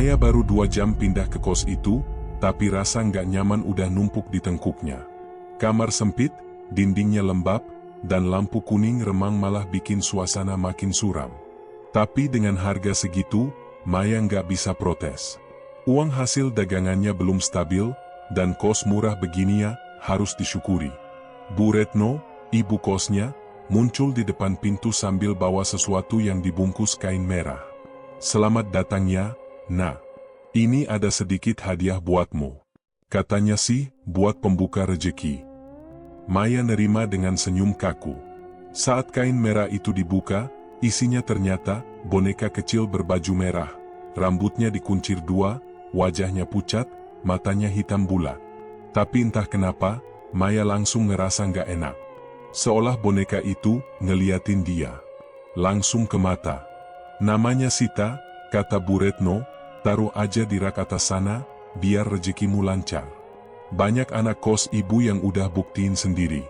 Maya baru 2 jam pindah ke kos itu, tapi rasa nggak nyaman udah numpuk di tengkuknya. Kamar sempit, dindingnya lembab, dan lampu kuning remang malah bikin suasana makin suram. Tapi dengan harga segitu, Maya nggak bisa protes. Uang hasil dagangannya belum stabil, dan kos murah begini ya, harus disyukuri. Bu Retno, ibu kosnya, muncul di depan pintu sambil bawa sesuatu yang dibungkus kain merah. "Selamat datang ya, Nak. Ini ada sedikit hadiah buatmu," katanya sih, buat pembuka rejeki. Maya nerima dengan senyum kaku. Saat kain merah itu dibuka, isinya ternyata boneka kecil berbaju merah. Rambutnya dikuncir 2, wajahnya pucat, matanya hitam bulat. Tapi entah kenapa, Maya langsung ngerasa nggak enak. Seolah boneka itu ngeliatin dia. Langsung ke mata. "Namanya Sita," kata Bu Retno, "taruh aja di rak atas sana, biar rezekimu lancar. Banyak anak kos ibu yang udah buktiin sendiri."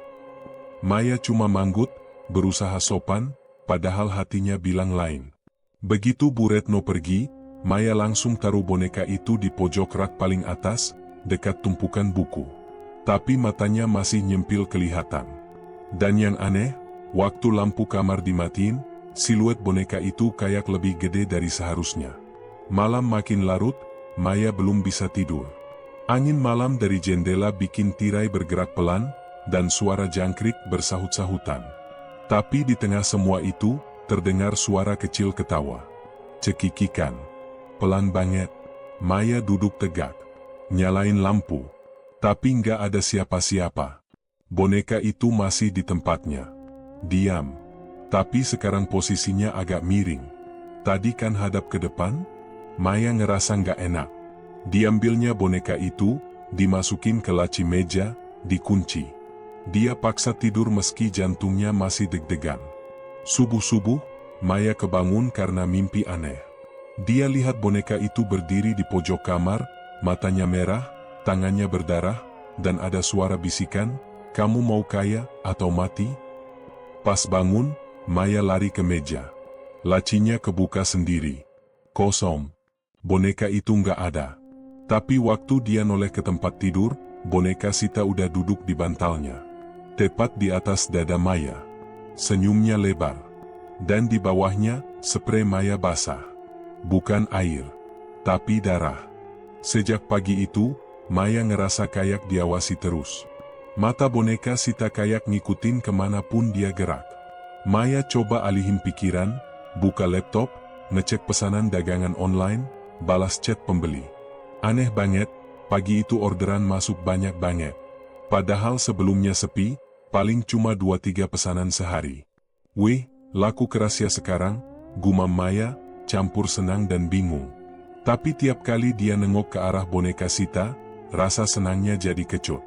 Maya cuma manggut, berusaha sopan, padahal hatinya bilang lain. Begitu Bu Retno pergi, Maya langsung taruh boneka itu di pojok rak paling atas, dekat tumpukan buku. Tapi matanya masih nyempil kelihatan. Dan yang aneh, waktu lampu kamar dimatiin, siluet boneka itu kayak lebih gede dari seharusnya. Malam makin larut, Maya belum bisa tidur. Angin malam dari jendela bikin tirai bergerak pelan, dan suara jangkrik bersahut-sahutan. Tapi di tengah semua itu, terdengar suara kecil ketawa. Cekikikan. Pelan banget. Maya duduk tegak. Nyalain lampu. Tapi nggak ada siapa-siapa. Boneka itu masih di tempatnya. Diam. Tapi sekarang posisinya agak miring. Tadi kan hadap ke depan? Maya ngerasa nggak enak. Diambilnya boneka itu, dimasukin ke laci meja, dikunci. Dia paksa tidur meski jantungnya masih deg-degan. Subuh-subuh, Maya kebangun karena mimpi aneh. Dia lihat boneka itu berdiri di pojok kamar, matanya merah, tangannya berdarah, dan ada suara bisikan, "Kamu mau kaya atau mati?" Pas bangun, Maya lari ke meja. Lacinya kebuka sendiri. Kosong. Boneka itu nggak ada. Tapi waktu dia noleh ke tempat tidur, boneka Sita udah duduk di bantalnya. Tepat di atas dada Maya. Senyumnya lebar. Dan di bawahnya, sprei Maya basah. Bukan air, tapi darah. Sejak pagi itu, Maya ngerasa kayak diawasi terus. Mata boneka Sita kayak ngikutin kemanapun dia gerak. Maya coba alihin pikiran, buka laptop, ngecek pesanan dagangan online, balas chat pembeli. Aneh banget, pagi itu orderan masuk banyak banget. Padahal sebelumnya sepi, paling cuma 2-3 pesanan sehari. "Wih, laku keras ya sekarang," gumam Maya, campur senang dan bingung. Tapi tiap kali dia nengok ke arah boneka Sita, rasa senangnya jadi kecut.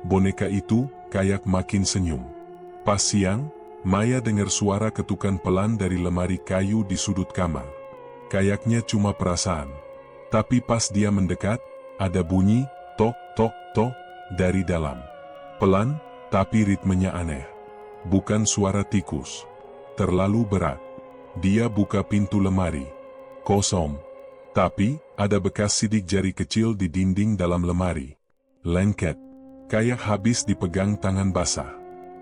Boneka itu kayak makin senyum. Pas siang, Maya dengar suara ketukan pelan dari lemari kayu di sudut kamar. Kayaknya cuma perasaan. Tapi pas dia mendekat, ada bunyi, tok, tok, tok, dari dalam. Pelan, tapi ritmenya aneh. Bukan suara tikus. Terlalu berat. Dia buka pintu lemari. Kosong. Tapi, ada bekas sidik jari kecil di dinding dalam lemari. Lengket. Kayak habis dipegang tangan basah.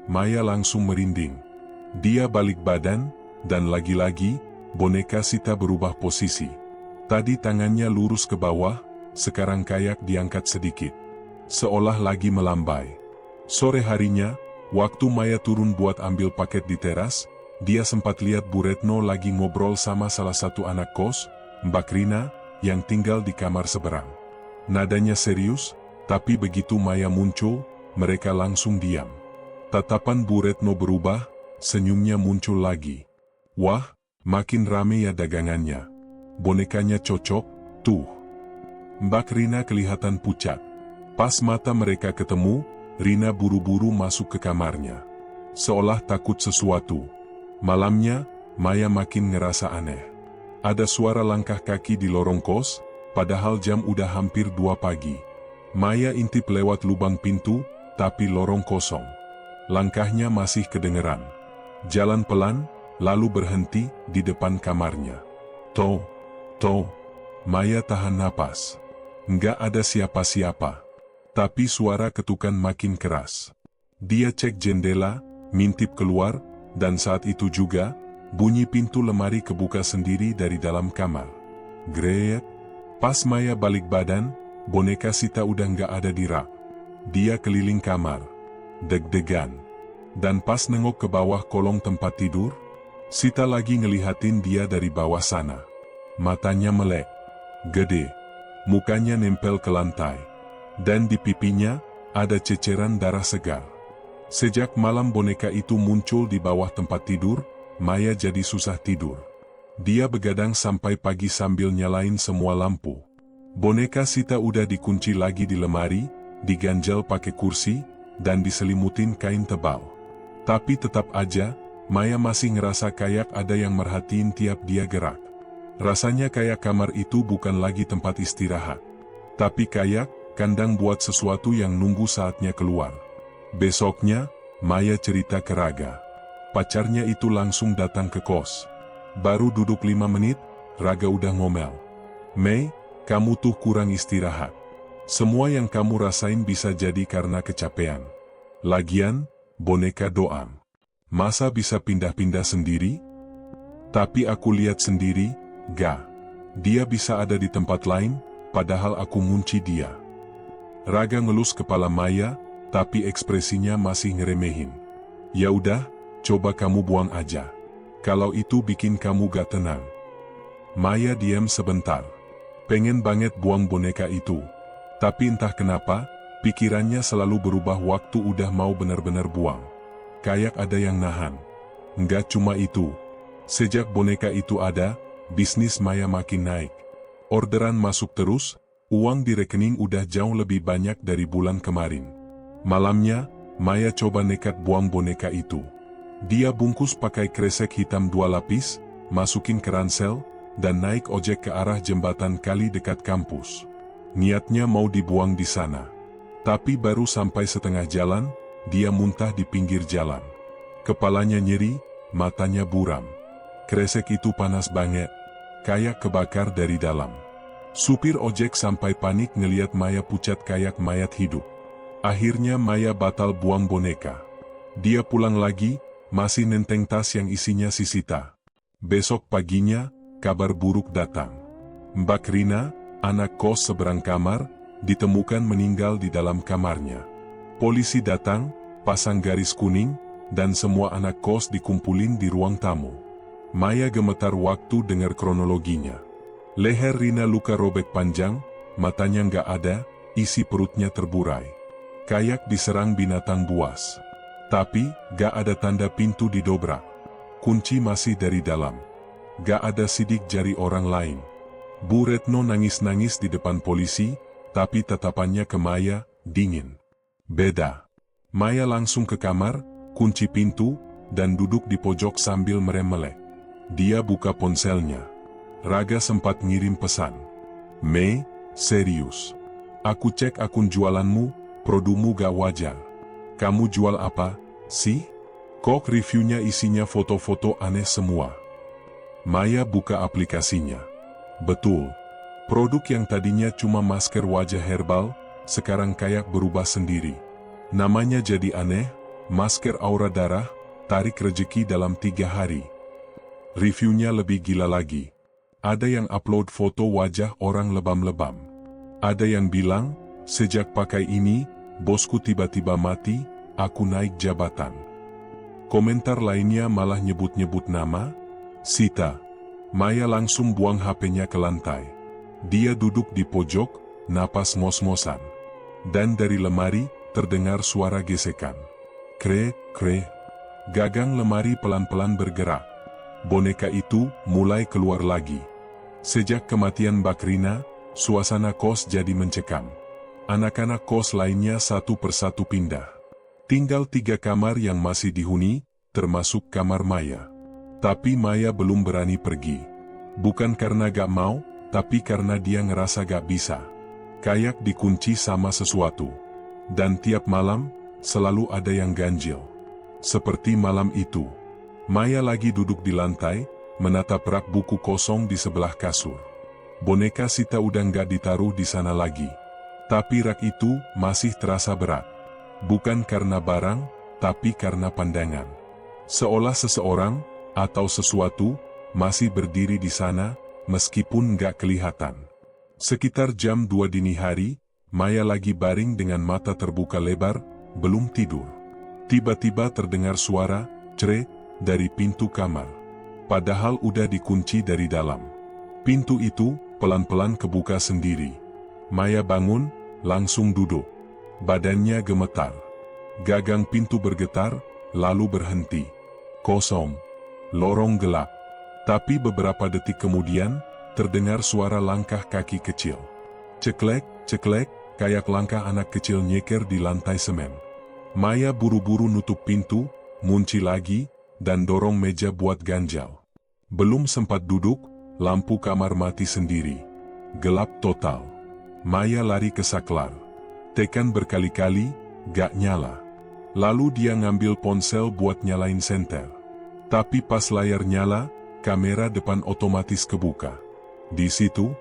Maya langsung merinding. Dia balik badan, dan lagi-lagi, boneka Sita berubah posisi. Tadi tangannya lurus ke bawah, sekarang kayak diangkat sedikit. Seolah lagi melambai. Sore harinya, waktu Maya turun buat ambil paket di teras, dia sempat lihat Bu Retno lagi ngobrol sama salah satu anak kos, Mbak Rina, yang tinggal di kamar seberang. Nadanya serius, tapi begitu Maya muncul, mereka langsung diam. Tatapan Bu Retno berubah, senyumnya muncul lagi. "Wah, makin rame ya dagangannya. Bonekanya cocok, tuh." Mbak Rina kelihatan pucat. Pas mata mereka ketemu, Rina buru-buru masuk ke kamarnya. Seolah takut sesuatu. Malamnya, Maya makin ngerasa aneh. Ada suara langkah kaki di lorong kos, padahal jam udah hampir 2 pagi. Maya intip lewat lubang pintu, tapi lorong kosong. Langkahnya masih kedengeran. Jalan pelan, lalu berhenti di depan kamarnya. Toh, Maya tahan napas. Nggak ada siapa-siapa. Tapi suara ketukan makin keras. Dia cek jendela, ngintip keluar, dan saat itu juga, bunyi pintu lemari kebuka sendiri dari dalam kamar. Grek. Pas Maya balik badan, boneka Sita udah nggak ada di rak. Dia keliling kamar. Deg-degan. Dan pas nengok ke bawah kolong tempat tidur, Sita lagi ngelihatin dia dari bawah sana. Matanya melek. Gede. Mukanya nempel ke lantai. Dan di pipinya, ada ceceran darah segar. Sejak malam boneka itu muncul di bawah tempat tidur, Maya jadi susah tidur. Dia begadang sampai pagi sambil nyalain semua lampu. Boneka Sita udah dikunci lagi di lemari, diganjal pakai kursi, dan diselimutin kain tebal. Tapi tetap aja, Maya masih ngerasa kayak ada yang merhatiin tiap dia gerak. Rasanya kayak kamar itu bukan lagi tempat istirahat. Tapi kayak kandang buat sesuatu yang nunggu saatnya keluar. Besoknya, Maya cerita ke Raga. Pacarnya itu langsung datang ke kos. Baru duduk 5 menit, Raga udah ngomel. Mei, kamu tuh kurang istirahat. Semua yang kamu rasain bisa jadi karena kecapean. Lagian, boneka doang. Masa bisa pindah-pindah sendiri? Tapi aku lihat sendiri, gak. Dia bisa ada di tempat lain, padahal aku ngunci dia. Raga ngelus kepala Maya, tapi ekspresinya masih ngeremehin. Ya udah, coba kamu buang aja. Kalau itu bikin kamu gak tenang. Maya diam sebentar. Pengen banget buang boneka itu. Tapi entah kenapa, pikirannya selalu berubah waktu udah mau benar-benar buang. Kayak ada yang nahan. Nggak cuma itu. Sejak boneka itu ada, bisnis Maya makin naik. Orderan masuk terus, uang di rekening udah jauh lebih banyak dari bulan kemarin. Malamnya, Maya coba nekat buang boneka itu. Dia bungkus pakai kresek hitam 2 lapis, masukin ke ransel, dan naik ojek ke arah jembatan kali dekat kampus. Niatnya mau dibuang di sana. Tapi baru sampai setengah jalan, dia muntah di pinggir jalan. Kepalanya nyeri, matanya buram. Kresek itu panas banget, kayak kebakar dari dalam. Supir ojek sampai panik ngeliat Maya pucat kayak mayat hidup. Akhirnya Maya batal buang boneka. Dia pulang lagi, masih nenteng tas yang isinya si Sita. Besok paginya, kabar buruk datang. Mbak Rina, anak kos seberang kamar, ditemukan meninggal di dalam kamarnya. Polisi datang, pasang garis kuning, dan semua anak kos dikumpulin di ruang tamu. Maya gemetar waktu dengar kronologinya. Leher Rina luka robek panjang, matanya nggak ada, isi perutnya terburai. Kayak diserang binatang buas. Tapi, gak ada tanda pintu didobrak. Kunci masih dari dalam. Gak ada sidik jari orang lain. Bu Retno nangis-nangis di depan polisi, tapi tatapannya ke Maya, dingin. Beda. Maya langsung ke kamar, kunci pintu, dan duduk di pojok sambil merem-melek. Dia buka ponselnya. Raga sempat ngirim pesan. Mei, serius. Aku cek akun jualanmu, produkmu gak wajar. Kamu jual apa, sih? Kok reviewnya isinya foto-foto aneh semua? Maya buka aplikasinya. Betul. Produk yang tadinya cuma masker wajah herbal, sekarang kayak berubah sendiri. Namanya jadi aneh, masker aura darah, tarik rejeki dalam 3 hari. Reviewnya lebih gila lagi. Ada yang upload foto wajah orang lebam-lebam. Ada yang bilang, sejak pakai ini, bosku tiba-tiba mati, aku naik jabatan. Komentar lainnya malah nyebut-nyebut nama Sita. Maya langsung buang HP-nya ke lantai. Dia duduk di pojok, napas ngos-ngosan. Dan dari lemari, terdengar suara gesekan. Krek, krek. Gagang lemari pelan-pelan bergerak. Boneka itu mulai keluar lagi. Sejak kematian Mbak Rina, suasana kos jadi mencekam. Anak-anak kos lainnya satu persatu pindah. Tinggal 3 kamar yang masih dihuni, termasuk kamar Maya. Tapi Maya belum berani pergi. Bukan karena gak mau, tapi karena dia ngerasa gak bisa. Kayak dikunci sama sesuatu. Dan tiap malam, selalu ada yang ganjil. Seperti malam itu. Maya lagi duduk di lantai, menatap rak buku kosong di sebelah kasur. boneka Sita udah nggak ditaruh di sana lagi. Tapi rak itu masih terasa berat. Bukan karena barang, tapi karena pandangan. Seolah seseorang, atau sesuatu, masih berdiri di sana, meskipun nggak kelihatan. Sekitar jam 2 dini hari, Maya lagi baring dengan mata terbuka lebar, belum tidur. Tiba-tiba terdengar suara, cere, dari pintu kamar. Padahal udah dikunci dari dalam. Pintu itu pelan-pelan kebuka sendiri. Maya bangun, langsung duduk. Badannya gemetar. Gagang pintu bergetar, lalu berhenti. Kosong. Lorong gelap. Tapi beberapa detik kemudian, terdengar suara langkah kaki kecil. Ceklek, ceklek, kayak langkah anak kecil nyeker di lantai semen. Maya buru-buru nutup pintu, ngunci lagi, dan dorong meja buat ganjal. Belum sempat duduk, lampu kamar mati sendiri. Gelap total. Maya lari ke saklar. Tekan berkali-kali, gak nyala. Lalu dia ngambil ponsel buat nyalain senter. Tapi pas layar nyala, kamera depan otomatis kebuka. Di situ,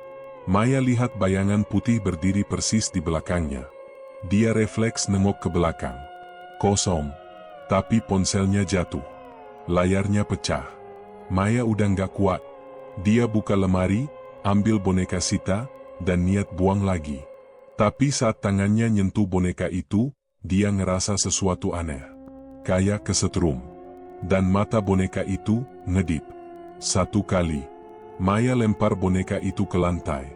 Maya lihat bayangan putih berdiri persis di belakangnya. Dia refleks nengok ke belakang. Kosong. Tapi ponselnya jatuh. Layarnya pecah. Maya udah gak kuat. Dia buka lemari, ambil boneka Sita, dan niat buang lagi. Tapi saat tangannya nyentuh boneka itu, dia ngerasa sesuatu aneh. Kayak kesetrum. Dan mata boneka itu ngedip. Satu kali, Maya lempar boneka itu ke lantai.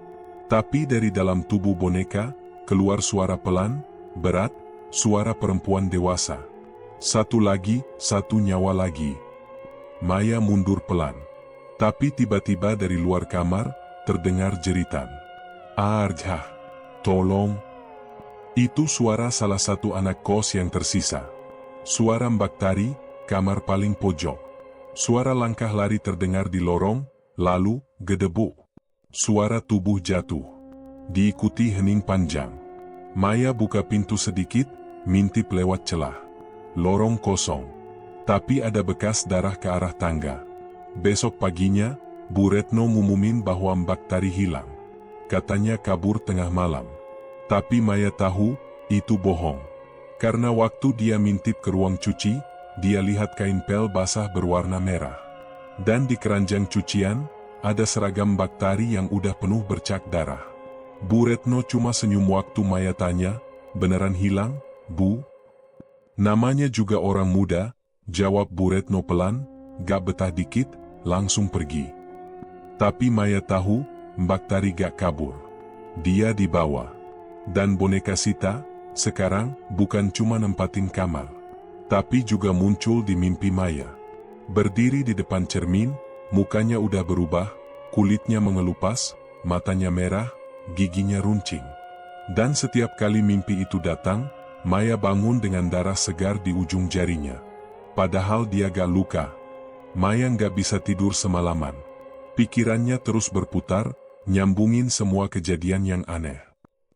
Tapi dari dalam tubuh boneka, keluar suara pelan, berat, suara perempuan dewasa. Satu lagi, satu nyawa lagi. Maya mundur pelan. Tapi tiba-tiba dari luar kamar, terdengar jeritan. Arjah, tolong. Itu suara salah satu anak kos yang tersisa. Suara Mbak Tari, kamar paling pojok. Suara langkah lari terdengar di lorong, lalu, gedebuk. Suara tubuh jatuh. Diikuti hening panjang. Maya buka pintu sedikit, mintip lewat celah. Lorong kosong. Tapi ada bekas darah ke arah tangga. Besok paginya, Bu Retno ngumumin bahwa Mbak Tari hilang. Katanya kabur tengah malam. Tapi Maya tahu, itu bohong. Karena waktu dia mintip ke ruang cuci, dia lihat kain pel basah berwarna merah. Dan di keranjang cucian, ada seragam Mbak Tari yang udah penuh bercak darah. Bu Retno cuma senyum waktu Maya tanya, beneran hilang, Bu? Namanya juga orang muda, jawab Bu Retno pelan, gak betah dikit, langsung pergi. Tapi Maya tahu, Mbak Tari gak kabur. Dia dibawa. Dan boneka Sita, sekarang, bukan cuma nempatin kamar. Tapi juga muncul di mimpi Maya. Berdiri di depan cermin, mukanya udah berubah, kulitnya mengelupas, matanya merah, giginya runcing. Dan setiap kali mimpi itu datang, Maya bangun dengan darah segar di ujung jarinya. Padahal dia gak luka. Maya gak bisa tidur semalaman. Pikirannya terus berputar, nyambungin semua kejadian yang aneh.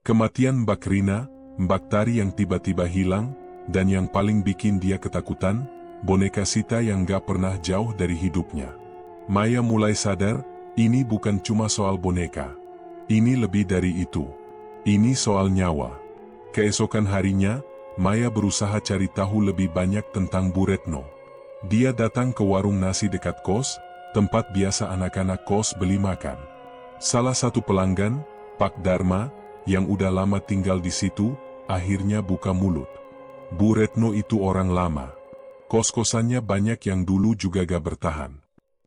Kematian Mbak Rina, Mbak Tari yang tiba-tiba hilang, dan yang paling bikin dia ketakutan, boneka Sita yang gak pernah jauh dari hidupnya. Maya mulai sadar, ini bukan cuma soal boneka. Ini lebih dari itu. Ini soal nyawa. Keesokan harinya, Maya berusaha cari tahu lebih banyak tentang Bu Retno. Dia datang ke warung nasi dekat kos, tempat biasa anak-anak kos beli makan. Salah satu pelanggan, Pak Dharma, yang udah lama tinggal di situ, akhirnya buka mulut. Bu Retno itu orang lama. Kos-kosannya banyak yang dulu juga gak bertahan.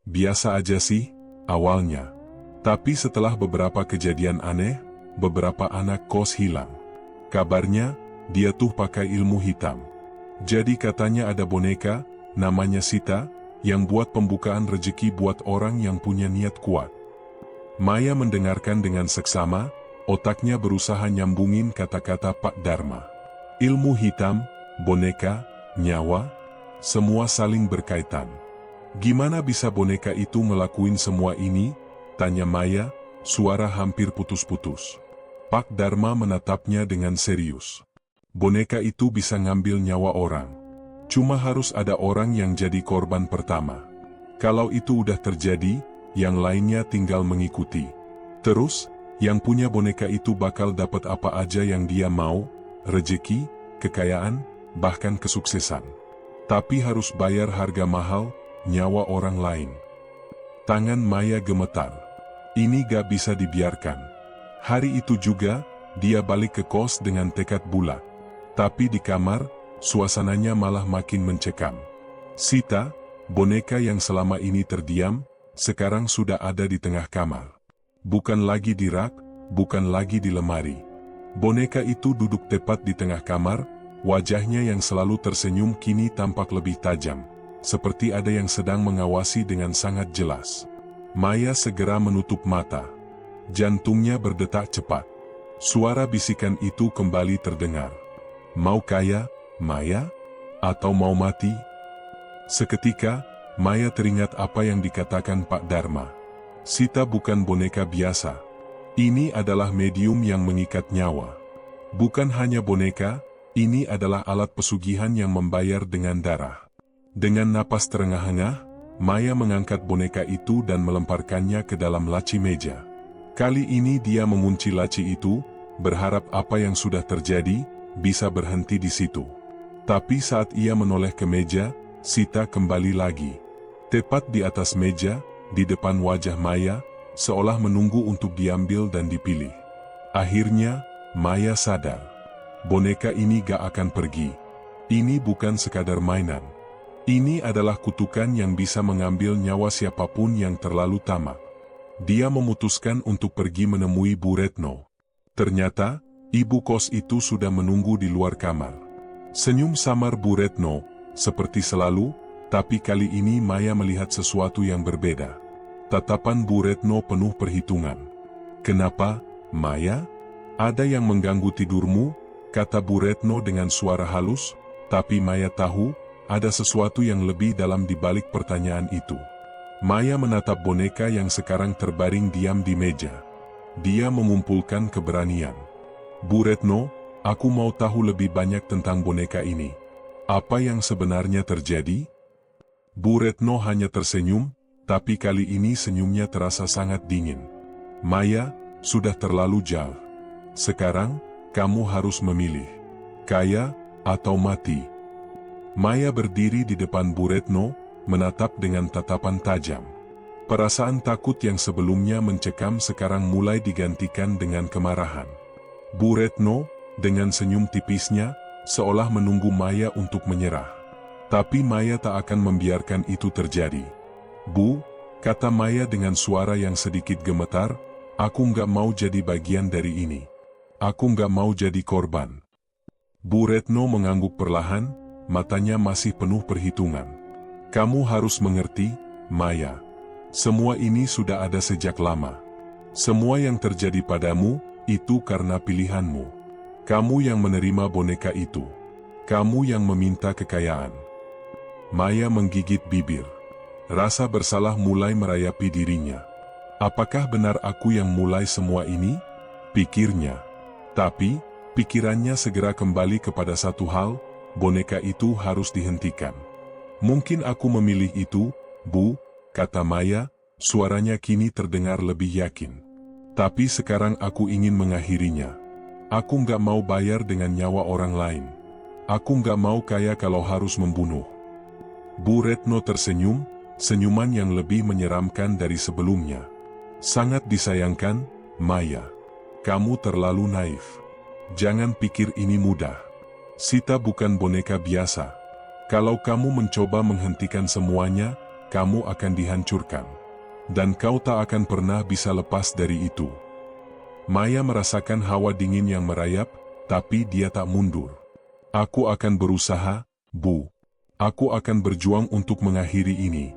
Biasa aja sih, awalnya. Tapi setelah beberapa kejadian aneh, beberapa anak kos hilang. Kabarnya, dia tuh pakai ilmu hitam. Jadi katanya ada boneka, namanya Sita, yang buat pembukaan rezeki buat orang yang punya niat kuat. Maya mendengarkan dengan seksama, otaknya berusaha nyambungin kata-kata Pak Dharma. Ilmu hitam, boneka, nyawa, semua saling berkaitan. Gimana bisa boneka itu ngelakuin semua ini? Tanya Maya, suara hampir putus-putus. Pak Dharma menatapnya dengan serius. Boneka itu bisa ngambil nyawa orang. Cuma harus ada orang yang jadi korban pertama. Kalau itu udah terjadi, yang lainnya tinggal mengikuti. Terus, yang punya boneka itu bakal dapat apa aja yang dia mau, rejeki, kekayaan, bahkan kesuksesan. Tapi harus bayar harga mahal, nyawa orang lain. Tangan Maya gemetar. Ini gak bisa dibiarkan. Hari itu juga, dia balik ke kos dengan tekad bulat. Tapi di kamar, suasananya malah makin mencekam. Sita, boneka yang selama ini terdiam, sekarang sudah ada di tengah kamar. Bukan lagi di rak, bukan lagi di lemari. Boneka itu duduk tepat di tengah kamar, wajahnya yang selalu tersenyum kini tampak lebih tajam, seperti ada yang sedang mengawasi dengan sangat jelas. Maya segera menutup mata. Jantungnya berdetak cepat. Suara bisikan itu kembali terdengar. Mau kaya, Maya? Atau mau mati? Seketika, Maya teringat apa yang dikatakan Pak Dharma. Sita bukan boneka biasa. Ini adalah medium yang mengikat nyawa. Bukan hanya boneka, ini adalah alat pesugihan yang membayar dengan darah. Dengan napas terengah-engah, Maya mengangkat boneka itu dan melemparkannya ke dalam laci meja. Kali ini dia mengunci laci itu, berharap apa yang sudah terjadi bisa berhenti di situ. Tapi saat ia menoleh ke meja, Sita kembali lagi. Tepat di atas meja, di depan wajah Maya, seolah menunggu untuk diambil dan dipilih. Akhirnya, Maya sadar. Boneka ini gak akan pergi. Ini bukan sekadar mainan. Ini adalah kutukan yang bisa mengambil nyawa siapapun yang terlalu tamak. Dia memutuskan untuk pergi menemui Bu Retno. Ternyata, ibu kos itu sudah menunggu di luar kamar. Senyum samar Bu Retno, seperti selalu, tapi kali ini Maya melihat sesuatu yang berbeda. Tatapan Bu Retno penuh perhitungan. Kenapa, Maya? Ada yang mengganggu tidurmu? Kata Bu Retno dengan suara halus, tapi Maya tahu, ada sesuatu yang lebih dalam di balik pertanyaan itu. Maya menatap boneka yang sekarang terbaring diam di meja. Dia mengumpulkan keberanian. Bu Retno, aku mau tahu lebih banyak tentang boneka ini. Apa yang sebenarnya terjadi? Bu Retno hanya tersenyum, tapi kali ini senyumnya terasa sangat dingin. Maya, sudah terlalu jauh. Sekarang, kamu harus memilih. Kaya, atau mati. Maya berdiri di depan Bu Retno, menatap dengan tatapan tajam. Perasaan takut yang sebelumnya mencekam sekarang mulai digantikan dengan kemarahan. Bu Retno, dengan senyum tipisnya, seolah menunggu Maya untuk menyerah. Tapi Maya tak akan membiarkan itu terjadi. Bu, kata Maya dengan suara yang sedikit gemetar, aku nggak mau jadi bagian dari ini. Aku nggak mau jadi korban. Bu Retno mengangguk perlahan, matanya masih penuh perhitungan. Kamu harus mengerti, Maya. Semua ini sudah ada sejak lama. Semua yang terjadi padamu, itu karena pilihanmu. Kamu yang menerima boneka itu. Kamu yang meminta kekayaan. Maya menggigit bibir. Rasa bersalah mulai merayapi dirinya. Apakah benar aku yang mulai semua ini? Pikirnya. Tapi, pikirannya segera kembali kepada satu hal, boneka itu harus dihentikan. Mungkin aku memilih itu, Bu, kata Maya, suaranya kini terdengar lebih yakin. Tapi sekarang aku ingin mengakhirinya. Aku nggak mau bayar dengan nyawa orang lain. Aku nggak mau kaya kalau harus membunuh. Bu Retno tersenyum, senyuman yang lebih menyeramkan dari sebelumnya. Sangat disayangkan, Maya. Kamu terlalu naif. Jangan pikir ini mudah. Sita bukan boneka biasa. Kalau kamu mencoba menghentikan semuanya, kamu akan dihancurkan. Dan kau tak akan pernah bisa lepas dari itu. Maya merasakan hawa dingin yang merayap, tapi dia tak mundur. Aku akan berusaha, Bu. Aku akan berjuang untuk mengakhiri ini.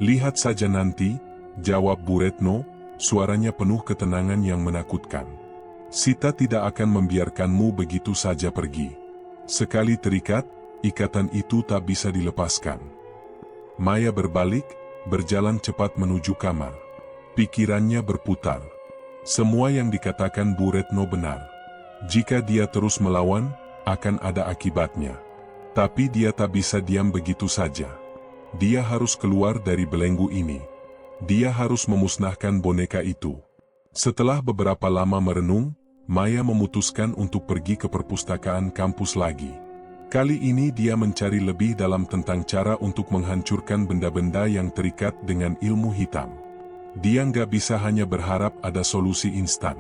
Lihat saja nanti, jawab Bu Retno, suaranya penuh ketenangan yang menakutkan. Sita tidak akan membiarkanmu begitu saja pergi. Sekali terikat, ikatan itu tak bisa dilepaskan. Maya berbalik, berjalan cepat menuju kamar. Pikirannya berputar. Semua yang dikatakan Bu Retno benar. Jika dia terus melawan, akan ada akibatnya. Tapi dia tak bisa diam begitu saja. Dia harus keluar dari belenggu ini. Dia harus memusnahkan boneka itu. Setelah beberapa lama merenung, Maya memutuskan untuk pergi ke perpustakaan kampus lagi. Kali ini dia mencari lebih dalam tentang cara untuk menghancurkan benda-benda yang terikat dengan ilmu hitam. Dia nggak bisa hanya berharap ada solusi instan.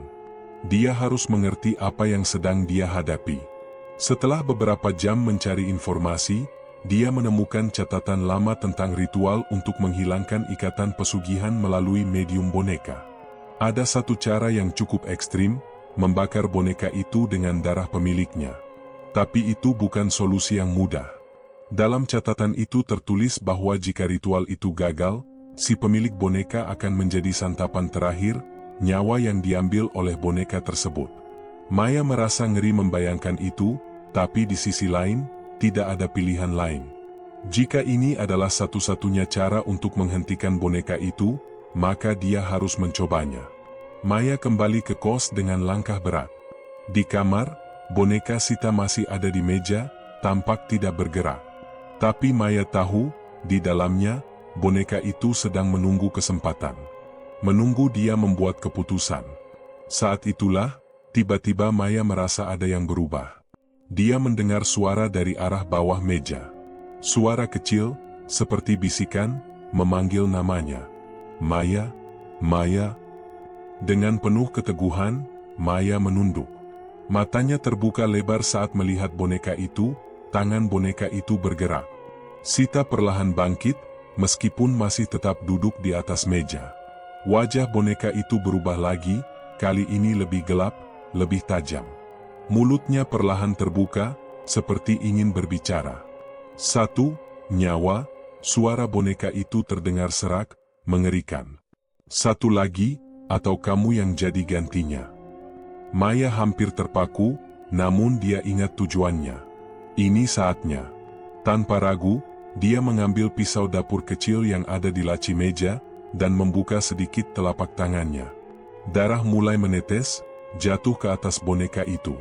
Dia harus mengerti apa yang sedang dia hadapi. Setelah beberapa jam mencari informasi, dia menemukan catatan lama tentang ritual untuk menghilangkan ikatan pesugihan melalui medium boneka. Ada satu cara yang cukup ekstrim, membakar boneka itu dengan darah pemiliknya. Tapi itu bukan solusi yang mudah. Dalam catatan itu tertulis bahwa jika ritual itu gagal, si pemilik boneka akan menjadi santapan terakhir, nyawa yang diambil oleh boneka tersebut. Maya merasa ngeri membayangkan itu, tapi di sisi lain, tidak ada pilihan lain. Jika ini adalah satu-satunya cara untuk menghentikan boneka itu, maka dia harus mencobanya. Maya kembali ke kos dengan langkah berat. Di kamar, boneka Sita masih ada di meja, tampak tidak bergerak. Tapi Maya tahu, di dalamnya, boneka itu sedang menunggu kesempatan. Menunggu dia membuat keputusan. Saat itulah, tiba-tiba Maya merasa ada yang berubah. Dia mendengar suara dari arah bawah meja. Suara kecil, seperti bisikan, memanggil namanya. Maya, Maya. Dengan penuh keteguhan, Maya menunduk. Matanya terbuka lebar saat melihat boneka itu, tangan boneka itu bergerak. Sita perlahan bangkit, meskipun masih tetap duduk di atas meja. Wajah boneka itu berubah lagi, kali ini lebih gelap, lebih tajam. Mulutnya perlahan terbuka, seperti ingin berbicara. Satu, nyawa, suara boneka itu terdengar serak, mengerikan. Satu lagi, atau kamu yang jadi gantinya. Maya hampir terpaku, namun dia ingat tujuannya. Ini saatnya. Tanpa ragu, dia mengambil pisau dapur kecil yang ada di laci meja, dan membuka sedikit telapak tangannya. Darah mulai menetes, jatuh ke atas boneka itu.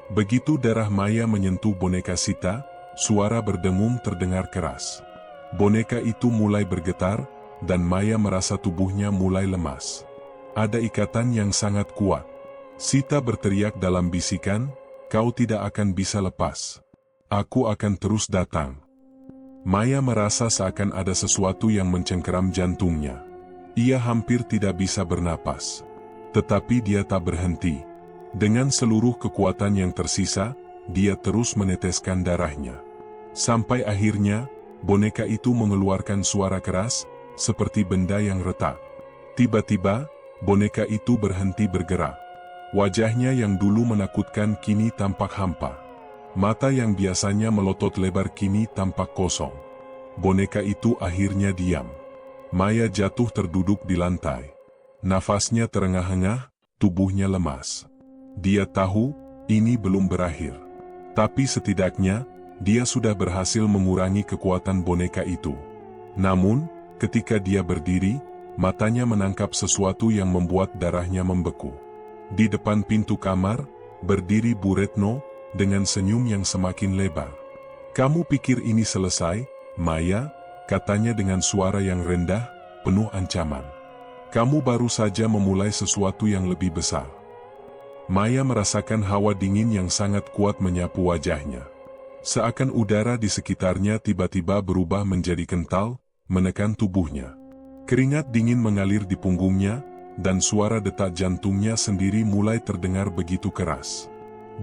Begitu darah Maya menyentuh boneka Sita, suara berdengung terdengar keras. Boneka itu mulai bergetar, dan Maya merasa tubuhnya mulai lemas. Ada ikatan yang sangat kuat. Sita berteriak dalam bisikan, kau tidak akan bisa lepas. Aku akan terus datang. Maya merasa seakan ada sesuatu yang mencengkeram jantungnya. Ia hampir tidak bisa bernapas. Tetapi dia tak berhenti. Dengan seluruh kekuatan yang tersisa, dia terus meneteskan darahnya. Sampai akhirnya, boneka itu mengeluarkan suara keras, seperti benda yang retak. Tiba-tiba, boneka itu berhenti bergerak. Wajahnya yang dulu menakutkan kini tampak hampa. Mata yang biasanya melotot lebar kini tampak kosong. Boneka itu akhirnya diam. Maya jatuh terduduk di lantai. Nafasnya terengah-engah, tubuhnya lemas. Dia tahu, ini belum berakhir. Tapi setidaknya, dia sudah berhasil mengurangi kekuatan boneka itu. Namun, ketika dia berdiri, matanya menangkap sesuatu yang membuat darahnya membeku. Di depan pintu kamar, berdiri Bu Retno, dengan senyum yang semakin lebar. Kamu pikir ini selesai, Maya? Katanya dengan suara yang rendah, penuh ancaman. Kamu baru saja memulai sesuatu yang lebih besar. Maya merasakan hawa dingin yang sangat kuat menyapu wajahnya. Seakan udara di sekitarnya tiba-tiba berubah menjadi kental, menekan tubuhnya. Keringat dingin mengalir di punggungnya, dan suara detak jantungnya sendiri mulai terdengar begitu keras.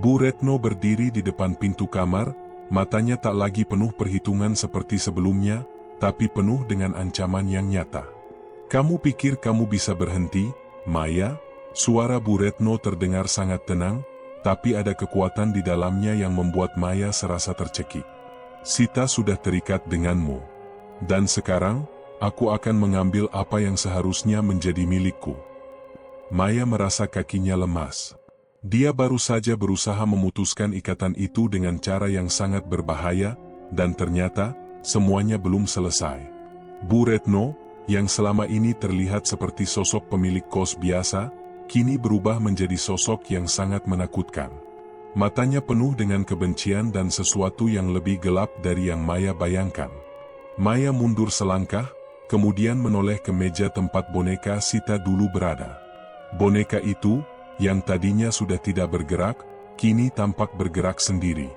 Bu Retno berdiri di depan pintu kamar, matanya tak lagi penuh perhitungan seperti sebelumnya, tapi penuh dengan ancaman yang nyata. Kamu pikir kamu bisa berhenti, Maya? Suara Bu Retno terdengar sangat tenang, tapi ada kekuatan di dalamnya yang membuat Maya serasa tercekik. Sita sudah terikat denganmu. Dan sekarang, aku akan mengambil apa yang seharusnya menjadi milikku. Maya merasa kakinya lemas. Dia baru saja berusaha memutuskan ikatan itu dengan cara yang sangat berbahaya, dan ternyata, semuanya belum selesai. Bu Retno, yang selama ini terlihat seperti sosok pemilik kos biasa, kini berubah menjadi sosok yang sangat menakutkan. Matanya penuh dengan kebencian dan sesuatu yang lebih gelap dari yang Maya bayangkan. Maya mundur selangkah, kemudian menoleh ke meja tempat boneka Sita dulu berada. Boneka itu, yang tadinya sudah tidak bergerak, kini tampak bergerak sendiri.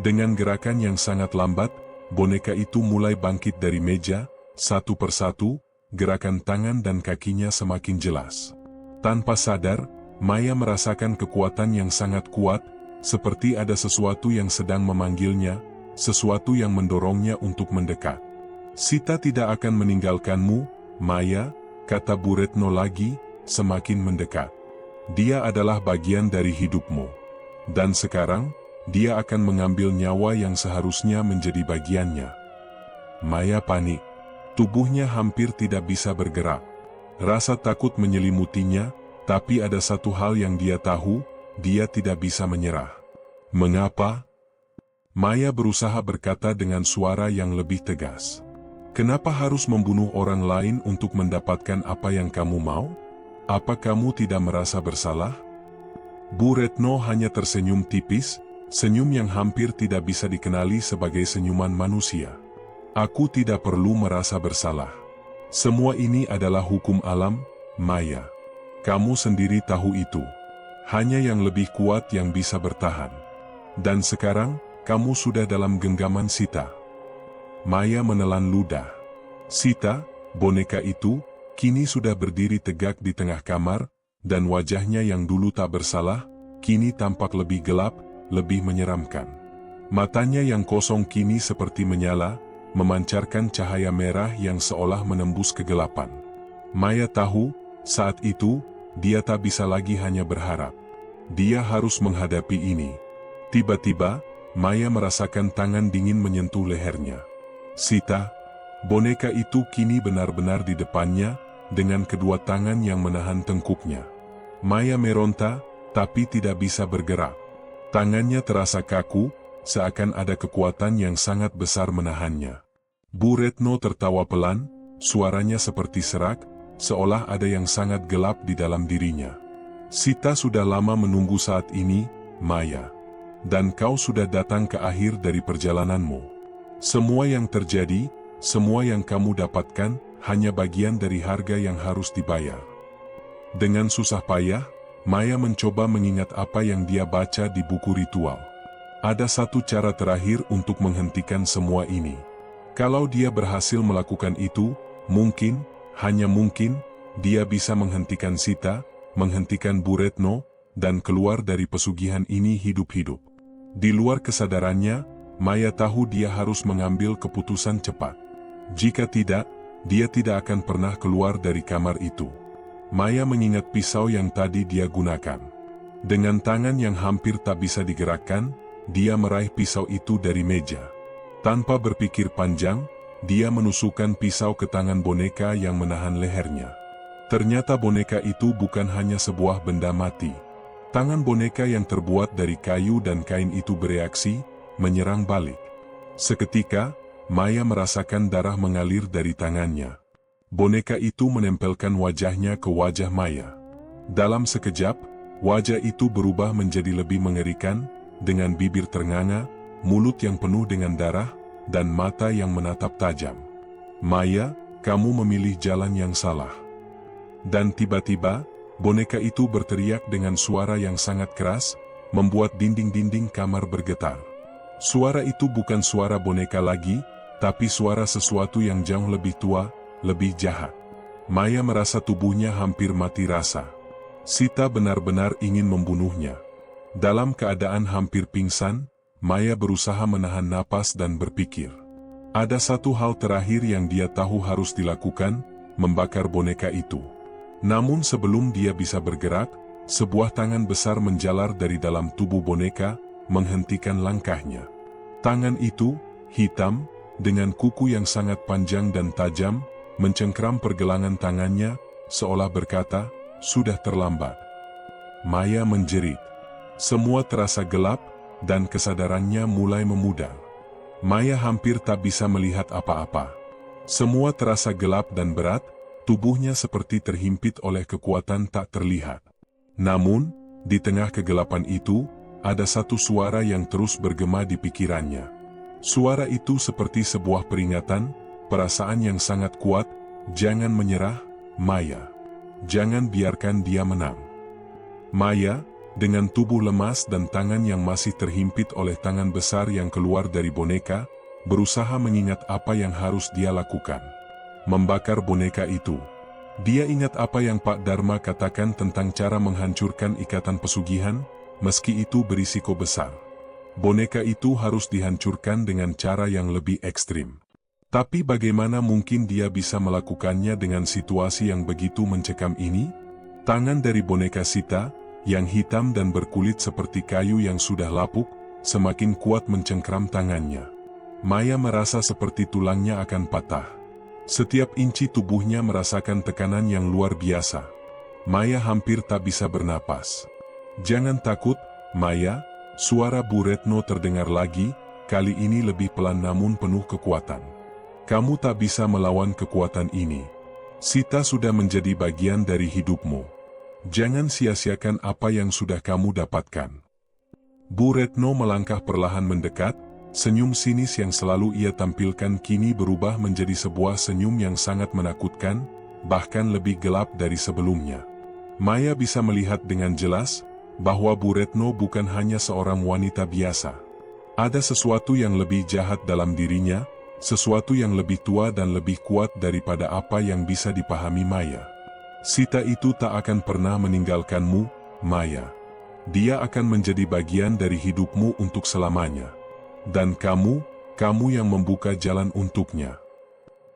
Dengan gerakan yang sangat lambat, boneka itu mulai bangkit dari meja, satu persatu, gerakan tangan dan kakinya semakin jelas. Tanpa sadar, Maya merasakan kekuatan yang sangat kuat, seperti ada sesuatu yang sedang memanggilnya, sesuatu yang mendorongnya untuk mendekat. "Sita tidak akan meninggalkanmu, Maya," kata Bu Retno lagi, semakin mendekat. "Dia adalah bagian dari hidupmu. Dan sekarang, dia akan mengambil nyawa yang seharusnya menjadi bagiannya." Maya panik. Tubuhnya hampir tidak bisa bergerak. Rasa takut menyelimutinya, tapi ada satu hal yang dia tahu, dia tidak bisa menyerah. "Mengapa?" Maya berusaha berkata dengan suara yang lebih tegas. "Kenapa harus membunuh orang lain untuk mendapatkan apa yang kamu mau? Apa kamu tidak merasa bersalah?" Bu Retno hanya tersenyum tipis, senyum yang hampir tidak bisa dikenali sebagai senyuman manusia. "Aku tidak perlu merasa bersalah. Semua ini adalah hukum alam, Maya. Kamu sendiri tahu itu. Hanya yang lebih kuat yang bisa bertahan. Dan sekarang, kamu sudah dalam genggaman Sita." Maya menelan ludah. Sita, boneka itu, kini sudah berdiri tegak di tengah kamar, dan wajahnya yang dulu tak bersalah, kini tampak lebih gelap, lebih menyeramkan. Matanya yang kosong kini seperti menyala, memancarkan cahaya merah yang seolah menembus kegelapan. Maya tahu, saat itu, dia tak bisa lagi hanya berharap. Dia harus menghadapi ini. Tiba-tiba, Maya merasakan tangan dingin menyentuh lehernya. "Sita." Boneka itu kini benar-benar di depannya, dengan kedua tangan yang menahan tengkuknya. Maya meronta, tapi tidak bisa bergerak. Tangannya terasa kaku, seakan ada kekuatan yang sangat besar menahannya. Bu Retno tertawa pelan, suaranya seperti serak, seolah ada yang sangat gelap di dalam dirinya. "Sita sudah lama menunggu saat ini, Maya. Dan kau sudah datang ke akhir dari perjalananmu. Semua yang terjadi, semua yang kamu dapatkan, hanya bagian dari harga yang harus dibayar." Dengan susah payah, Maya mencoba mengingat apa yang dia baca di buku ritual. Ada satu cara terakhir untuk menghentikan semua ini. Kalau dia berhasil melakukan itu, mungkin, hanya mungkin, dia bisa menghentikan Sita, menghentikan Bu Retno, dan keluar dari pesugihan ini hidup-hidup. Di luar kesadarannya, Maya tahu dia harus mengambil keputusan cepat. Jika tidak, dia tidak akan pernah keluar dari kamar itu. Maya mengingat pisau yang tadi dia gunakan. Dengan tangan yang hampir tak bisa digerakkan, dia meraih pisau itu dari meja. Tanpa berpikir panjang, dia menusukkan pisau ke tangan boneka yang menahan lehernya. Ternyata boneka itu bukan hanya sebuah benda mati. Tangan boneka yang terbuat dari kayu dan kain itu bereaksi, menyerang balik. Seketika, Maya merasakan darah mengalir dari tangannya. Boneka itu menempelkan wajahnya ke wajah Maya. Dalam sekejap, wajah itu berubah menjadi lebih mengerikan, dengan bibir ternganga, mulut yang penuh dengan darah, dan mata yang menatap tajam. "Maya, kamu memilih jalan yang salah." Dan tiba-tiba, boneka itu berteriak dengan suara yang sangat keras, membuat dinding-dinding kamar bergetar. Suara itu bukan suara boneka lagi, tapi suara sesuatu yang jauh lebih tua, lebih jahat. Maya merasa tubuhnya hampir mati rasa. Sita benar-benar ingin membunuhnya. Dalam keadaan hampir pingsan, Maya berusaha menahan napas dan berpikir. Ada satu hal terakhir yang dia tahu harus dilakukan, membakar boneka itu. Namun sebelum dia bisa bergerak, sebuah tangan besar menjalar dari dalam tubuh boneka, menghentikan langkahnya. Tangan itu, hitam, dengan kuku yang sangat panjang dan tajam, mencengkram pergelangan tangannya, seolah berkata, "Sudah terlambat." Maya menjerit. Semua terasa gelap, dan kesadarannya mulai memudar. Maya hampir tak bisa melihat apa-apa. Semua terasa gelap dan berat, tubuhnya seperti terhimpit oleh kekuatan tak terlihat. Namun, di tengah kegelapan itu, ada satu suara yang terus bergema di pikirannya. Suara itu seperti sebuah peringatan, perasaan yang sangat kuat, "Jangan menyerah, Maya. Jangan biarkan dia menang. Maya, dengan tubuh lemas dan tangan yang masih terhimpit oleh tangan besar yang keluar dari boneka, berusaha mengingat apa yang harus dia lakukan. Membakar boneka itu. Dia ingat apa yang Pak Dharma katakan tentang cara menghancurkan ikatan pesugihan, meski itu berisiko besar. Boneka itu harus dihancurkan dengan cara yang lebih ekstrim. Tapi bagaimana mungkin dia bisa melakukannya dengan situasi yang begitu mencekam ini? Tangan dari boneka Sita, yang hitam dan berkulit seperti kayu yang sudah lapuk, semakin kuat mencengkram tangannya. Maya merasa seperti tulangnya akan patah. Setiap inci tubuhnya merasakan tekanan yang luar biasa. Maya hampir tak bisa bernapas. "Jangan takut, Maya," suara Bu Retno terdengar lagi, kali ini lebih pelan namun penuh kekuatan. "Kamu tak bisa melawan kekuatan ini. Sita sudah menjadi bagian dari hidupmu. Jangan sia-siakan apa yang sudah kamu dapatkan." Bu Retno melangkah perlahan mendekat, senyum sinis yang selalu ia tampilkan kini berubah menjadi sebuah senyum yang sangat menakutkan, bahkan lebih gelap dari sebelumnya. Maya bisa melihat dengan jelas bahwa Bu Retno bukan hanya seorang wanita biasa. Ada sesuatu yang lebih jahat dalam dirinya, sesuatu yang lebih tua dan lebih kuat daripada apa yang bisa dipahami Maya. "Sita itu tak akan pernah meninggalkanmu, Maya. Dia akan menjadi bagian dari hidupmu untuk selamanya. Dan kamu yang membuka jalan untuknya."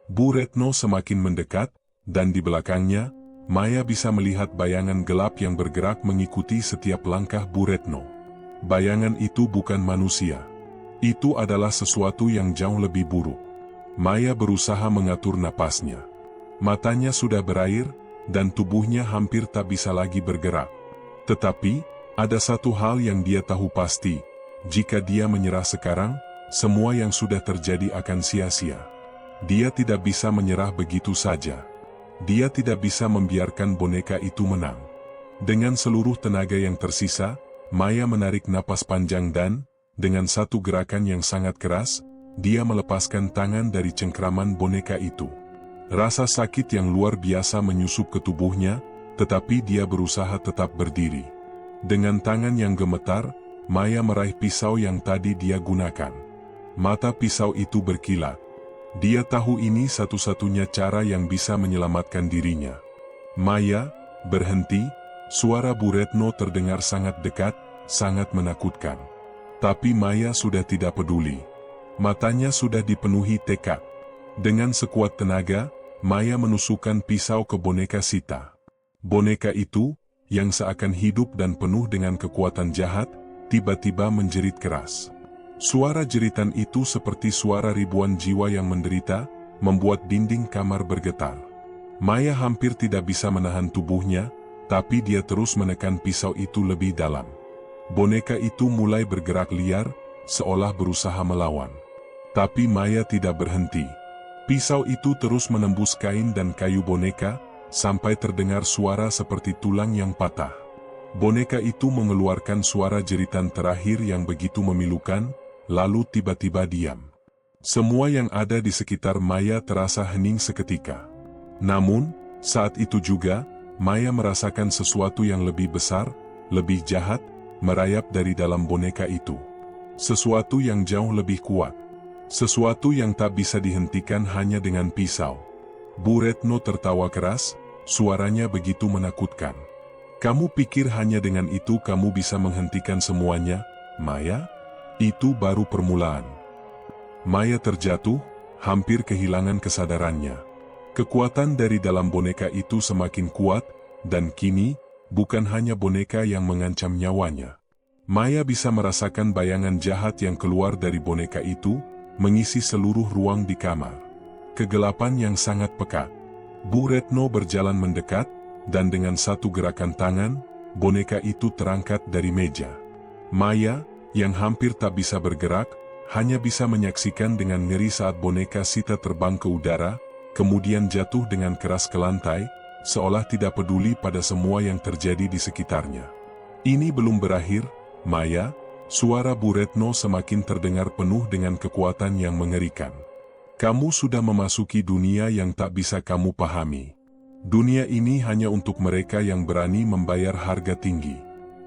Bu Retno semakin mendekat, dan di belakangnya, Maya bisa melihat bayangan gelap yang bergerak mengikuti setiap langkah Bu Retno. Bayangan itu bukan manusia. Itu adalah sesuatu yang jauh lebih buruk. Maya berusaha mengatur napasnya. Matanya sudah berair, dan tubuhnya hampir tak bisa lagi bergerak. Tetapi, ada satu hal yang dia tahu pasti, jika dia menyerah sekarang, semua yang sudah terjadi akan sia-sia. Dia tidak bisa menyerah begitu saja. Dia tidak bisa membiarkan boneka itu menang. Dengan seluruh tenaga yang tersisa, Maya menarik napas panjang dan, dengan satu gerakan yang sangat keras, dia melepaskan tangan dari cengkraman boneka itu. Rasa sakit yang luar biasa menyusup ke tubuhnya, tetapi dia berusaha tetap berdiri. Dengan tangan yang gemetar, Maya meraih pisau yang tadi dia gunakan. Mata pisau itu berkilat. Dia tahu ini satu-satunya cara yang bisa menyelamatkan dirinya. "Maya, berhenti!" Suara Bu Retno terdengar sangat dekat, sangat menakutkan. Tapi Maya sudah tidak peduli. Matanya sudah dipenuhi tekad. Dengan sekuat tenaga, Maya menusukkan pisau ke boneka Sita. Boneka itu, yang seakan hidup dan penuh dengan kekuatan jahat, tiba-tiba menjerit keras. Suara jeritan itu seperti suara ribuan jiwa yang menderita, membuat dinding kamar bergetar. Maya hampir tidak bisa menahan tubuhnya, tapi dia terus menekan pisau itu lebih dalam. Boneka itu mulai bergerak liar, seolah berusaha melawan. Tapi Maya tidak berhenti. Pisau itu terus menembus kain dan kayu boneka, sampai terdengar suara seperti tulang yang patah. Boneka itu mengeluarkan suara jeritan terakhir yang begitu memilukan, lalu tiba-tiba diam. Semua yang ada di sekitar Maya terasa hening seketika. Namun, saat itu juga, Maya merasakan sesuatu yang lebih besar, lebih jahat, merayap dari dalam boneka itu. Sesuatu yang jauh lebih kuat. Sesuatu yang tak bisa dihentikan hanya dengan pisau. Bu Retno tertawa keras, suaranya begitu menakutkan. "Kamu pikir hanya dengan itu kamu bisa menghentikan semuanya, Maya? Itu baru permulaan." Maya terjatuh, hampir kehilangan kesadarannya. Kekuatan dari dalam boneka itu semakin kuat, dan kini, bukan hanya boneka yang mengancam nyawanya. Maya bisa merasakan bayangan jahat yang keluar dari boneka itu, mengisi seluruh ruang di kamar. Kegelapan yang sangat pekat. Bu Retno berjalan mendekat, dan dengan satu gerakan tangan, boneka itu terangkat dari meja. Maya, yang hampir tak bisa bergerak, hanya bisa menyaksikan dengan ngeri saat boneka Sita terbang ke udara, kemudian jatuh dengan keras ke lantai, seolah tidak peduli pada semua yang terjadi di sekitarnya. "Ini belum berakhir, Maya." Suara Bu Retno semakin terdengar penuh dengan kekuatan yang mengerikan. "Kamu sudah memasuki dunia yang tak bisa kamu pahami. Dunia ini hanya untuk mereka yang berani membayar harga tinggi.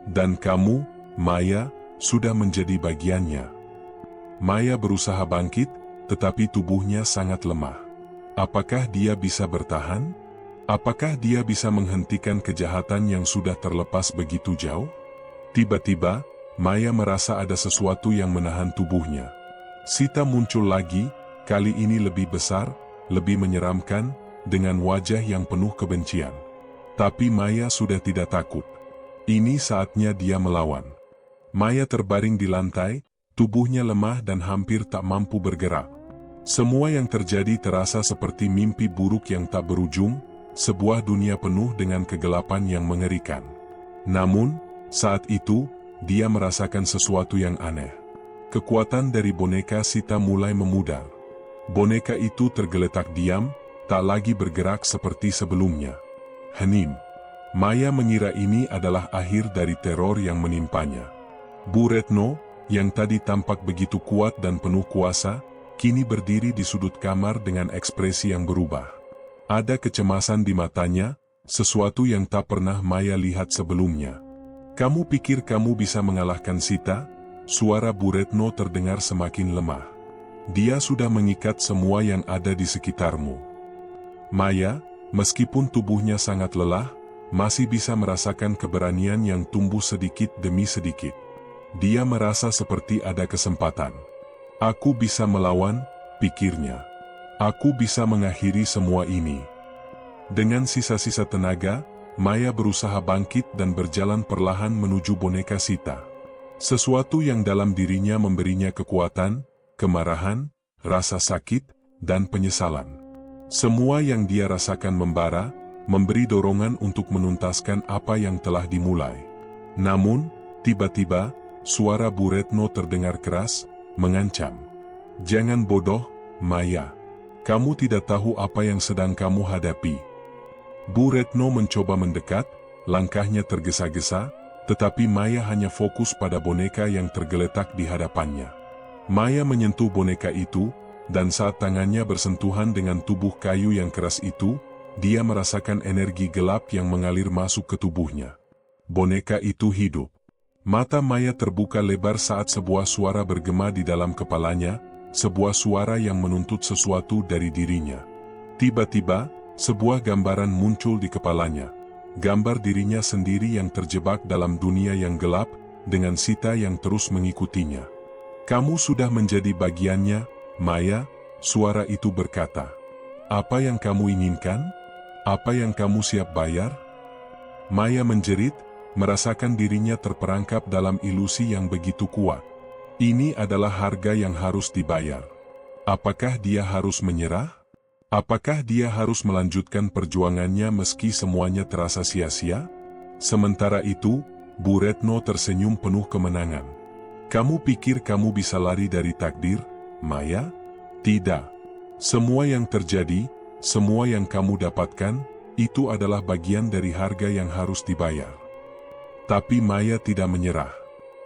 Dan kamu, Maya, sudah menjadi bagiannya. Maya berusaha bangkit, tetapi tubuhnya sangat lemah. Apakah dia bisa bertahan? Apakah dia bisa menghentikan kejahatan yang sudah terlepas begitu jauh? Tiba-tiba, Maya merasa ada sesuatu yang menahan tubuhnya. Sita muncul lagi, kali ini lebih besar, lebih menyeramkan, dengan wajah yang penuh kebencian. Tapi Maya sudah tidak takut. Ini saatnya dia melawan. Maya terbaring di lantai, tubuhnya lemah dan hampir tak mampu bergerak. Semua yang terjadi terasa seperti mimpi buruk yang tak berujung, sebuah dunia penuh dengan kegelapan yang mengerikan. Namun, saat itu, dia merasakan sesuatu yang aneh. Kekuatan dari boneka Sita mulai memudar. Boneka itu tergeletak diam, tak lagi bergerak seperti sebelumnya. Hening. Maya mengira ini adalah akhir dari teror yang menimpanya. Bu Retno, yang tadi tampak begitu kuat dan penuh kuasa, kini berdiri di sudut kamar dengan ekspresi yang berubah. Ada kecemasan di matanya, sesuatu yang tak pernah Maya lihat sebelumnya. "Kamu pikir kamu bisa mengalahkan Sita?" Suara Bu Retno terdengar semakin lemah. "Dia sudah mengikat semua yang ada di sekitarmu." Maya, meskipun tubuhnya sangat lelah, masih bisa merasakan keberanian yang tumbuh sedikit demi sedikit. Dia merasa seperti ada kesempatan. "Aku bisa melawan," pikirnya. "Aku bisa mengakhiri semua ini." Dengan sisa-sisa tenaga, Maya berusaha bangkit dan berjalan perlahan menuju boneka Sita. Sesuatu yang dalam dirinya memberinya kekuatan, kemarahan, rasa sakit, dan penyesalan. Semua yang dia rasakan membara, memberi dorongan untuk menuntaskan apa yang telah dimulai. Namun, tiba-tiba, suara Bu Retno terdengar keras, mengancam. "Jangan bodoh, Maya. Kamu tidak tahu apa yang sedang kamu hadapi." Bu Retno mencoba mendekat, langkahnya tergesa-gesa, tetapi Maya hanya fokus pada boneka yang tergeletak di hadapannya. Maya menyentuh boneka itu, dan saat tangannya bersentuhan dengan tubuh kayu yang keras itu, dia merasakan energi gelap yang mengalir masuk ke tubuhnya. Boneka itu hidup. Mata Maya terbuka lebar saat sebuah suara bergema di dalam kepalanya, sebuah suara yang menuntut sesuatu dari dirinya. Tiba-tiba, sebuah gambaran muncul di kepalanya. Gambar dirinya sendiri yang terjebak dalam dunia yang gelap, dengan Sita yang terus mengikutinya. "Kamu sudah menjadi bagiannya, Maya," suara itu berkata. "Apa yang kamu inginkan? Apa yang kamu siap bayar?" Maya menjerit, merasakan dirinya terperangkap dalam ilusi yang begitu kuat. Ini adalah harga yang harus dibayar. Apakah dia harus menyerah? Apakah dia harus melanjutkan perjuangannya meski semuanya terasa sia-sia? Sementara itu, Bu Retno tersenyum penuh kemenangan. "Kamu pikir kamu bisa lari dari takdir, Maya? Tidak. Semua yang terjadi, semua yang kamu dapatkan, itu adalah bagian dari harga yang harus dibayar." Tapi Maya tidak menyerah.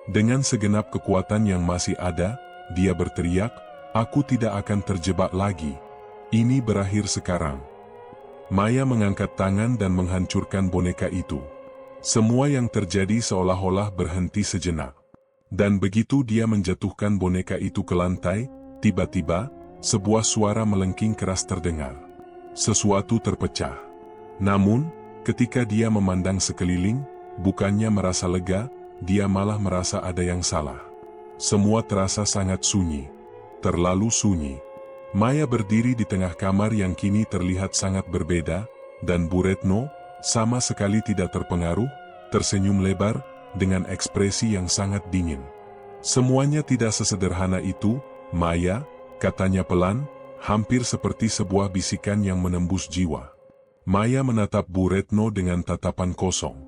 Dengan segenap kekuatan yang masih ada, dia berteriak, "Aku tidak akan terjebak lagi. Ini berakhir sekarang." Maya mengangkat tangan dan menghancurkan boneka itu. Semua yang terjadi seolah-olah berhenti sejenak. Dan begitu dia menjatuhkan boneka itu ke lantai, tiba-tiba, sebuah suara melengking keras terdengar. Sesuatu terpecah. Namun, ketika dia memandang sekeliling, bukannya merasa lega, dia malah merasa ada yang salah. Semua terasa sangat sunyi. Terlalu sunyi. Maya berdiri di tengah kamar yang kini terlihat sangat berbeda, dan Bu Retno, sama sekali tidak terpengaruh, tersenyum lebar, dengan ekspresi yang sangat dingin. "Semuanya tidak sesederhana itu, Maya," katanya pelan, hampir seperti sebuah bisikan yang menembus jiwa. Maya menatap Bu Retno dengan tatapan kosong.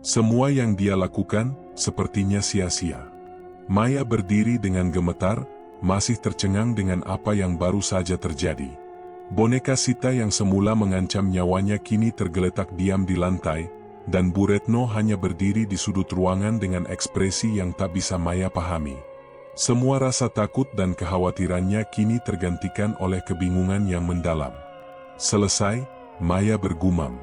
Semua yang dia lakukan, sepertinya sia-sia. Maya berdiri dengan gemetar, masih tercengang dengan apa yang baru saja terjadi. Boneka Sita yang semula mengancam nyawanya kini tergeletak diam di lantai, dan Bu Retno hanya berdiri di sudut ruangan dengan ekspresi yang tak bisa Maya pahami. Semua rasa takut dan kekhawatirannya kini tergantikan oleh kebingungan yang mendalam. Selesai, Maya bergumam.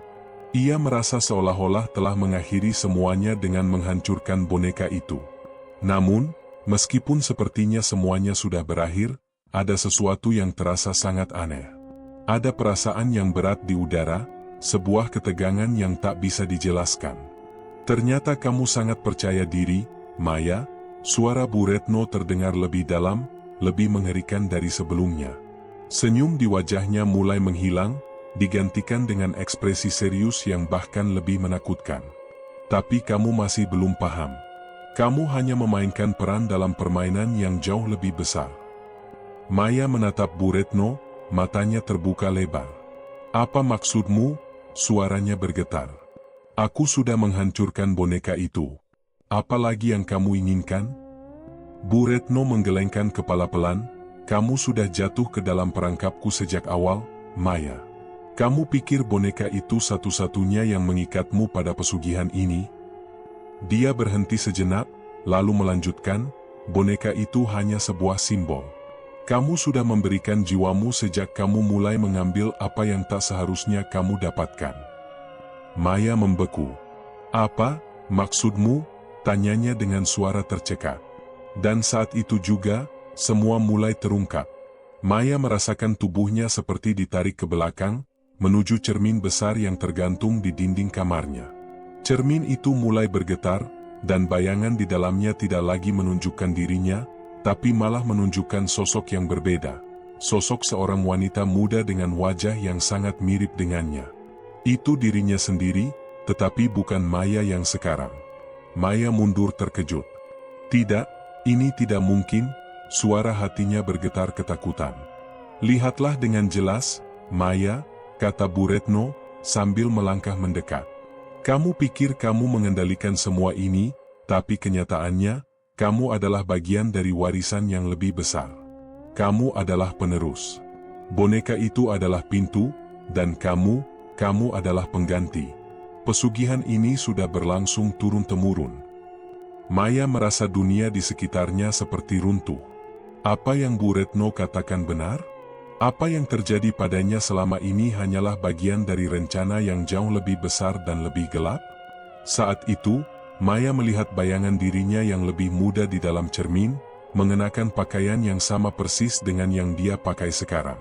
Ia merasa seolah-olah telah mengakhiri semuanya dengan menghancurkan boneka itu. Namun, meskipun sepertinya semuanya sudah berakhir, ada sesuatu yang terasa sangat aneh. Ada perasaan yang berat di udara, sebuah ketegangan yang tak bisa dijelaskan. Ternyata kamu sangat percaya diri, Maya. Suara Bu Retno terdengar lebih dalam, lebih mengerikan dari sebelumnya. Senyum di wajahnya mulai menghilang, digantikan dengan ekspresi serius yang bahkan lebih menakutkan. Tapi kamu masih belum paham. Kamu hanya memainkan peran dalam permainan yang jauh lebih besar. Maya menatap Bu Retno, matanya terbuka lebar. Apa maksudmu? Suaranya bergetar. Aku sudah menghancurkan boneka itu. Apa lagi yang kamu inginkan? Bu Retno menggelengkan kepala pelan. Kamu sudah jatuh ke dalam perangkapku sejak awal, Maya. Kamu pikir boneka itu satu-satunya yang mengikatmu pada pesugihan ini? Dia berhenti sejenak, lalu melanjutkan, boneka itu hanya sebuah simbol. Kamu sudah memberikan jiwamu sejak kamu mulai mengambil apa yang tak seharusnya kamu dapatkan. Maya membeku. Apa, maksudmu? Tanyanya dengan suara tercekat. Dan saat itu juga, semua mulai terungkap. Maya merasakan tubuhnya seperti ditarik ke belakang, menuju cermin besar yang tergantung di dinding kamarnya. Cermin itu mulai bergetar, dan bayangan di dalamnya tidak lagi menunjukkan dirinya, tapi malah menunjukkan sosok yang berbeda. Sosok seorang wanita muda dengan wajah yang sangat mirip dengannya. Itu dirinya sendiri, tetapi bukan Maya yang sekarang. Maya mundur terkejut. Tidak, ini tidak mungkin. Suara hatinya bergetar ketakutan. Lihatlah dengan jelas, Maya, kata Bu Retno, sambil melangkah mendekat. Kamu pikir kamu mengendalikan semua ini, tapi kenyataannya, kamu adalah bagian dari warisan yang lebih besar. Kamu adalah penerus. Boneka itu adalah pintu, dan kamu adalah pengganti. Pesugihan ini sudah berlangsung turun-temurun. Maya merasa dunia di sekitarnya seperti runtuh. Apa yang Bu Retno katakan benar? Apa yang terjadi padanya selama ini hanyalah bagian dari rencana yang jauh lebih besar dan lebih gelap? Saat itu, Maya melihat bayangan dirinya yang lebih muda di dalam cermin, mengenakan pakaian yang sama persis dengan yang dia pakai sekarang.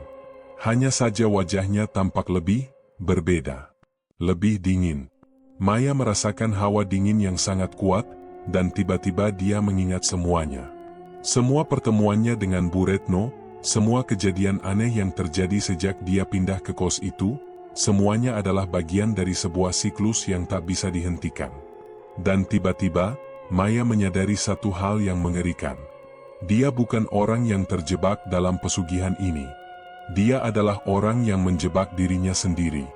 Hanya saja wajahnya tampak lebih berbeda. Lebih dingin. Maya merasakan hawa dingin yang sangat kuat, dan tiba-tiba dia mengingat semuanya. Semua pertemuannya dengan Bu Retno, semua kejadian aneh yang terjadi sejak dia pindah ke kos itu, semuanya adalah bagian dari sebuah siklus yang tak bisa dihentikan. Dan tiba-tiba, Maya menyadari satu hal yang mengerikan. Dia bukan orang yang terjebak dalam pesugihan ini. Dia adalah orang yang menjebak dirinya sendiri.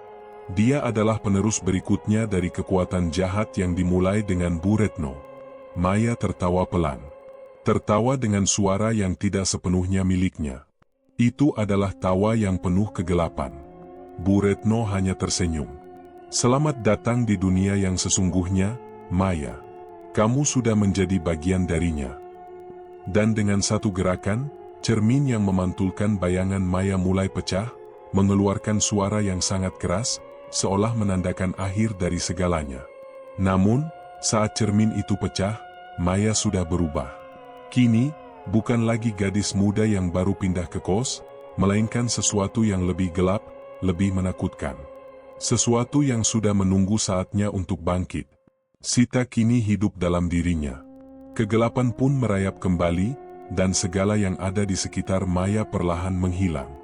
Dia adalah penerus berikutnya dari kekuatan jahat yang dimulai dengan Bu Retno. Maya tertawa pelan. Tertawa dengan suara yang tidak sepenuhnya miliknya. Itu adalah tawa yang penuh kegelapan. Bu Retno hanya tersenyum. Selamat datang di dunia yang sesungguhnya, Maya. Kamu sudah menjadi bagian darinya. Dan dengan satu gerakan, cermin yang memantulkan bayangan Maya mulai pecah, mengeluarkan suara yang sangat keras, seolah menandakan akhir dari segalanya. Namun, saat cermin itu pecah, Maya sudah berubah. Kini, bukan lagi gadis muda yang baru pindah ke kos, melainkan sesuatu yang lebih gelap, lebih menakutkan. Sesuatu yang sudah menunggu saatnya untuk bangkit. Sita kini hidup dalam dirinya. Kegelapan pun merayap kembali, dan segala yang ada di sekitar Maya perlahan menghilang.